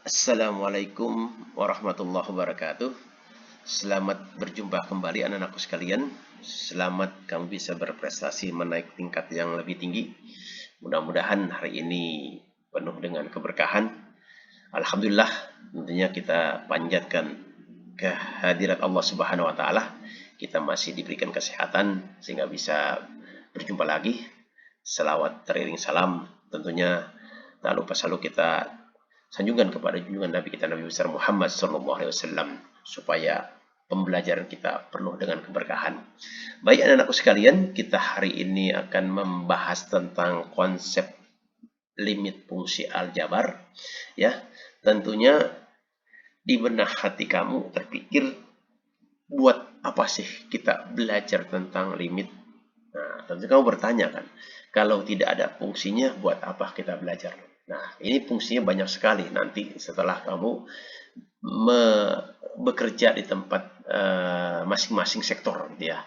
Assalamualaikum warahmatullahi wabarakatuh. Selamat berjumpa kembali anak-anakku sekalian. Selamat kamu bisa berprestasi menaik tingkat yang lebih tinggi. Mudah-mudahan hari ini penuh dengan keberkahan. Alhamdulillah, tentunya kita panjatkan kehadirat Allah Subhanahu wa taala. Kita masih diberikan kesehatan sehingga bisa berjumpa lagi. Selawat teriring salam tentunya tak lupa selalu kita sanjungan kepada junjungan Nabi kita Nabi besar Muhammad SAW supaya pembelajaran kita penuh dengan keberkahan. Baik anak-anakku sekalian, kita hari ini akan membahas tentang konsep limit fungsi aljabar. Ya, tentunya di benak hati kamu terpikir, buat apa sih kita belajar tentang limit? Nah, tentu kamu bertanya kan, kalau tidak ada fungsinya, buat apa kita belajar? Nah, ini fungsinya banyak sekali nanti setelah kamu bekerja di tempat masing-masing sektor gitu ya.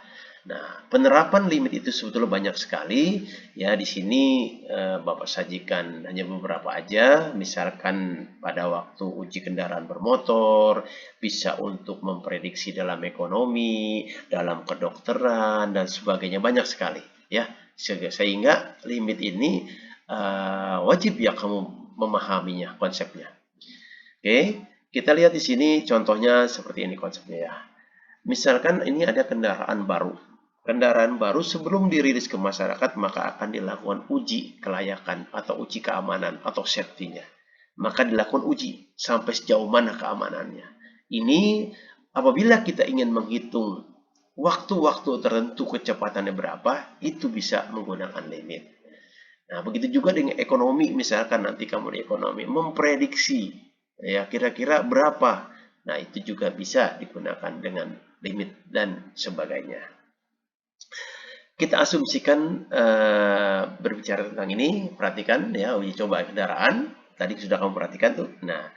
Nah, penerapan limit itu sebetulnya banyak sekali. Ya, di sini Bapak sajikan hanya beberapa aja. Misalkan pada waktu uji kendaraan bermotor, bisa untuk memprediksi dalam ekonomi, dalam kedokteran dan sebagainya, banyak sekali. Ya, sehingga limit ini wajib ya kamu memahaminya konsepnya. Oke, kita lihat di sini contohnya seperti ini konsepnya ya. Misalkan ini ada kendaraan baru. Kendaraan baru sebelum dirilis ke masyarakat maka akan dilakukan uji kelayakan atau uji keamanan atau safety-nya. Maka dilakukan uji sampai sejauh mana keamanannya. Ini apabila kita ingin menghitung waktu-waktu tertentu kecepatannya berapa, itu bisa menggunakan limit. Nah, begitu juga dengan ekonomi, misalkan nanti kamu di ekonomi memprediksi ya kira-kira berapa. Nah, itu juga bisa digunakan dengan limit dan sebagainya. Kita asumsikan berbicara tentang ini, perhatikan ya uji coba kendaraan. Tadi sudah kamu perhatikan tuh. Nah,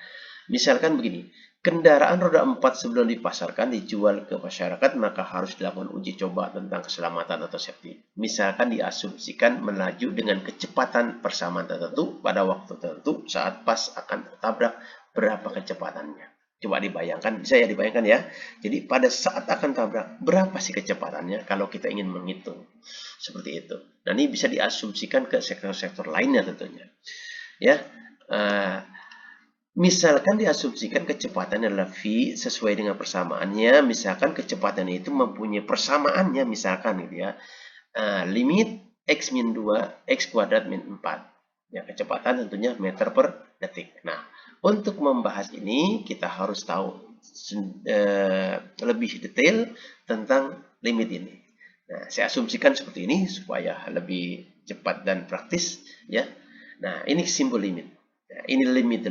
misalkan begini, kendaraan roda 4 sebelum dipasarkan dijual ke masyarakat maka harus dilakukan uji coba tentang keselamatan atau safety. Misalkan diasumsikan melaju dengan kecepatan persamaan tertentu pada waktu tertentu saat pas akan tertabrak, berapa kecepatannya. Coba dibayangkan, bisa ya dibayangkan ya. Jadi pada saat akan tabrak, berapa sih kecepatannya kalau kita ingin menghitung. Seperti itu. Nah, ini bisa diasumsikan ke sektor-sektor lainnya tentunya. Ya, misalkan diasumsikan kecepatannya adalah V sesuai dengan persamaannya, misalkan kecepatan itu mempunyai persamaannya, misalkan gitu ya, limit X min 2, X kuadrat min 4. Ya, kecepatan tentunya meter per detik. Nah, untuk membahas ini, kita harus tahu lebih detail tentang limit ini. Nah, saya asumsikan seperti ini supaya lebih cepat dan praktis. Ya, nah ini simbol limit. Nah, ini limit,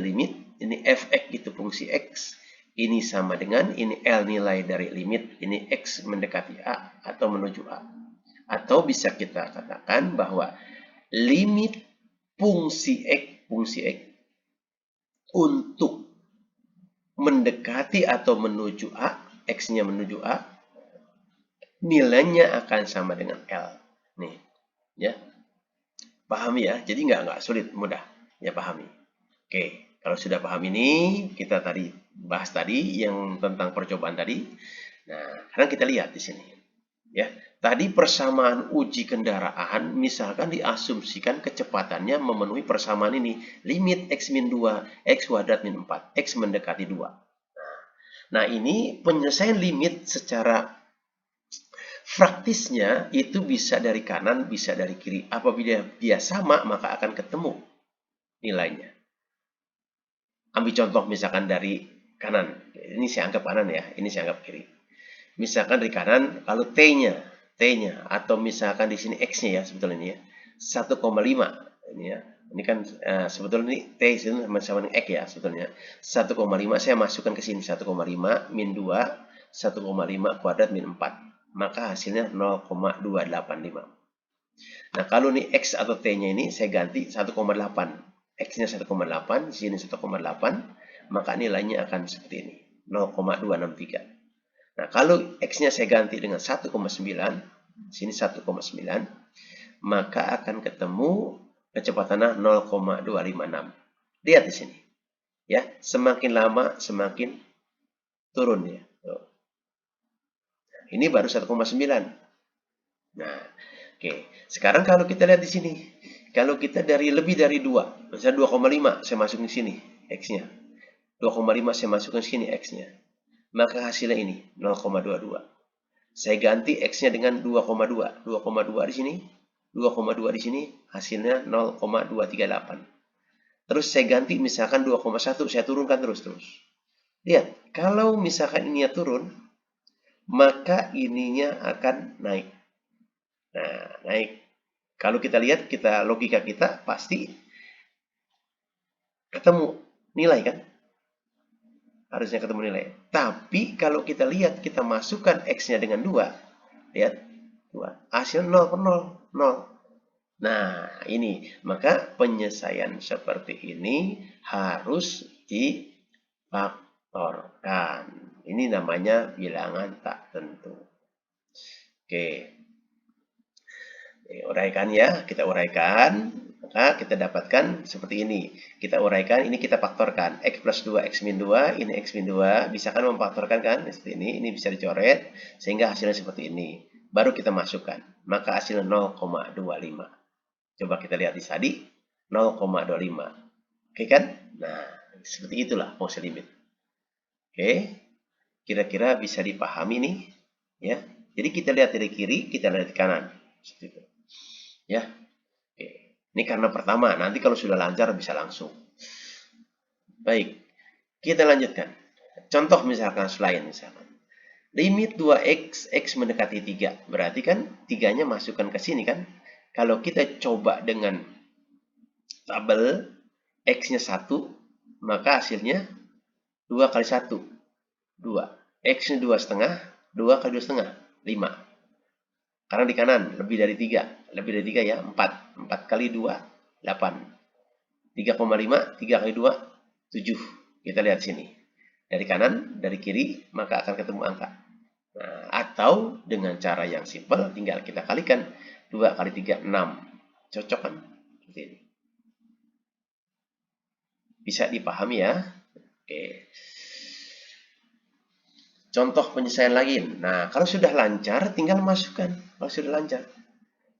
ini fx itu fungsi x, ini sama dengan ini L nilai dari limit, ini x mendekati A atau menuju A. Atau bisa kita katakan bahwa limit fungsi x untuk mendekati atau menuju A, x-nya menuju A, nilainya akan sama dengan L. Nih, ya. Pahami ya, jadi nggak sulit, mudah. Ya, pahami. Oke, kalau sudah paham ini, kita tadi bahas tadi yang tentang percobaan tadi. Nah, sekarang kita lihat di sini. Ya, tadi persamaan uji kendaraan, misalkan diasumsikan kecepatannya memenuhi persamaan ini. Limit X min 2, X kuadrat min 4, X mendekati 2. Nah, ini penyelesaian limit secara praktisnya itu bisa dari kanan, bisa dari kiri. Apabila dia sama, maka akan ketemu nilainya. Ambil contoh misalkan dari kanan. Ini saya anggap kanan ya, ini saya anggap kiri. Misalkan dari kanan, kalau T-nya atau misalkan di sini X-nya ya sebetulnya ini ya, 1,5 ini ya. Ini kan sebetulnya ini T ini sama dengan X ya sebetulnya. 1,5 saya masukkan ke sini 1,5 min 2, 1,5 kuadrat min 4. Maka hasilnya 0,285. Nah, kalau nih X atau T-nya ini saya ganti 1,8. X-nya 1,8, sini 1,8, maka nilainya akan seperti ini, 0,263. Nah, kalau X-nya saya ganti dengan 1,9, sini 1,9, maka akan ketemu kecepatannya 0,256. Lihat di sini. Ya, semakin lama semakin turun ya. Tuh. Ini baru 1,9. Nah, oke. Sekarang kalau kita lihat di sini, kalau kita dari lebih dari 2, misalnya 2,5 saya masukin di sini X-nya. 2,5 saya masukin sini X-nya. Maka hasilnya ini 0,22. Saya ganti X-nya dengan 2,2. 2,2 di sini, 2,2 di sini, hasilnya 0,238. Terus saya ganti misalkan 2,1, saya turunkan terus-terus. Lihat, kalau misalkan ininya turun, maka ininya akan naik. Nah, naik. Kalau kita lihat, logika kita pasti ketemu nilai kan? Harusnya ketemu nilai. Tapi kalau kita lihat, kita masukkan X-nya dengan 2. Lihat, 2. Hasil 0 per 0. 0. Nah, ini. Maka penyelesaian seperti ini harus difaktorkan. Ini namanya bilangan tak tentu. Oke. Uraikan ya, kita uraikan. Maka kita dapatkan seperti ini. Kita uraikan, ini kita faktorkan. X plus 2, X min 2, ini X min 2. Bisa kan memfaktorkan kan? Seperti ini bisa dicoret. Sehingga hasilnya seperti ini. Baru kita masukkan. Maka hasilnya 0,25. Coba kita lihat di tadi, 0,25. Oke kan? Nah, seperti itulah fungsi limit. Oke, kira-kira bisa dipahami nih. Ya, jadi kita lihat dari kiri, kita lihat di kanan. Seperti itu. Ya, oke. Ini karena pertama, nanti kalau sudah lancar bisa langsung. Baik, kita lanjutkan. Contoh misalkan selain misalkan. Limit 2x, x mendekati 3. Berarti kan 3-nya masukkan ke sini kan? Kalau kita coba dengan tabel X-nya 1, maka hasilnya 2 kali 1, 2. X-nya 2,5, 2 kali 2,5, 5. Karena di kanan, lebih dari 3. Lebih dari 3 ya, 4. 4 kali 2, 8. 3,5, 3 kali 2, 7. Kita lihat sini. Dari kanan, dari kiri, maka akan ketemu angka. Nah, atau dengan cara yang simpel, tinggal kita kalikan. 2 kali 3, 6. Cocok kan? Seperti ini. Bisa dipahami ya? Oke. Contoh penyelesaian lagi. Nah, kalau sudah lancar, tinggal masukkan. Kalau sudah lancar,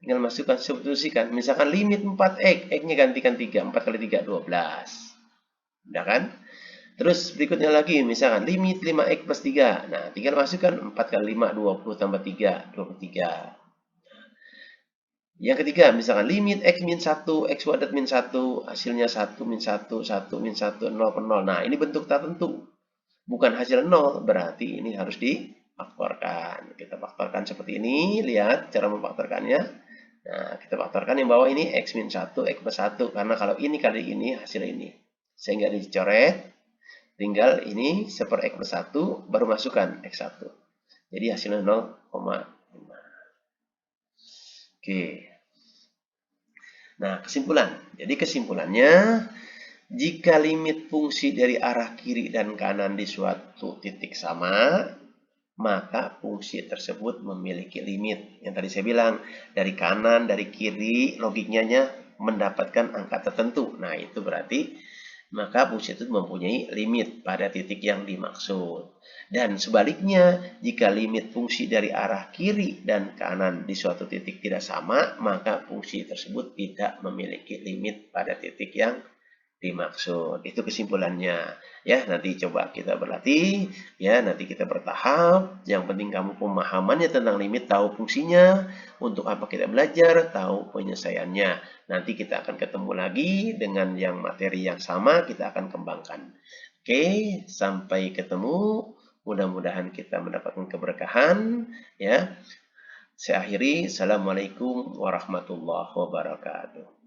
tinggal masukkan, substitusikan. Misalkan limit 4x, x-nya gantikan 3. 4 kali 3, 12. Udah kan? Terus berikutnya lagi, misalkan limit 5x plus 3. Nah, tinggal masukkan 4 kali 5, 20 tambah 3, 23. Yang ketiga, misalkan limit x min 1, x kuadrat min 1, hasilnya 1 min 1, 1 min 1, 0 per 0. Nah, ini bentuk tak tentu. Bukan hasil 0, berarti ini harus difaktorkan. Kita faktorkan seperti ini, lihat cara memfaktorkannya. Nah, kita faktorkan yang bawah ini x min 1, x plus 1. Karena kalau ini kali ini, hasil ini. Sehingga dicoret, tinggal ini 1 per x plus 1, baru masukkan x1. Jadi hasilnya 0,5. Oke. Nah, kesimpulan. Jadi kesimpulannya, jika limit fungsi dari arah kiri dan kanan di suatu titik sama, maka fungsi tersebut memiliki limit. Yang tadi saya bilang, dari kanan, dari kiri, logiknya mendapatkan angka tertentu. Nah, itu berarti maka fungsi itu mempunyai limit pada titik yang dimaksud. Dan sebaliknya, jika limit fungsi dari arah kiri dan kanan di suatu titik tidak sama, maka fungsi tersebut tidak memiliki limit pada titik yang dimaksud. Itu kesimpulannya. Ya, nanti coba kita berlatih, ya, nanti kita bertahap. Yang penting kamu pemahamannya tentang limit, tahu fungsinya, untuk apa kita belajar, tahu penyelesaiannya. Nanti kita akan ketemu lagi dengan yang materi yang sama, kita akan kembangkan. Oke, sampai ketemu. Mudah-mudahan kita mendapatkan keberkahan, ya. Saya akhiri. Assalamualaikum warahmatullahi wabarakatuh.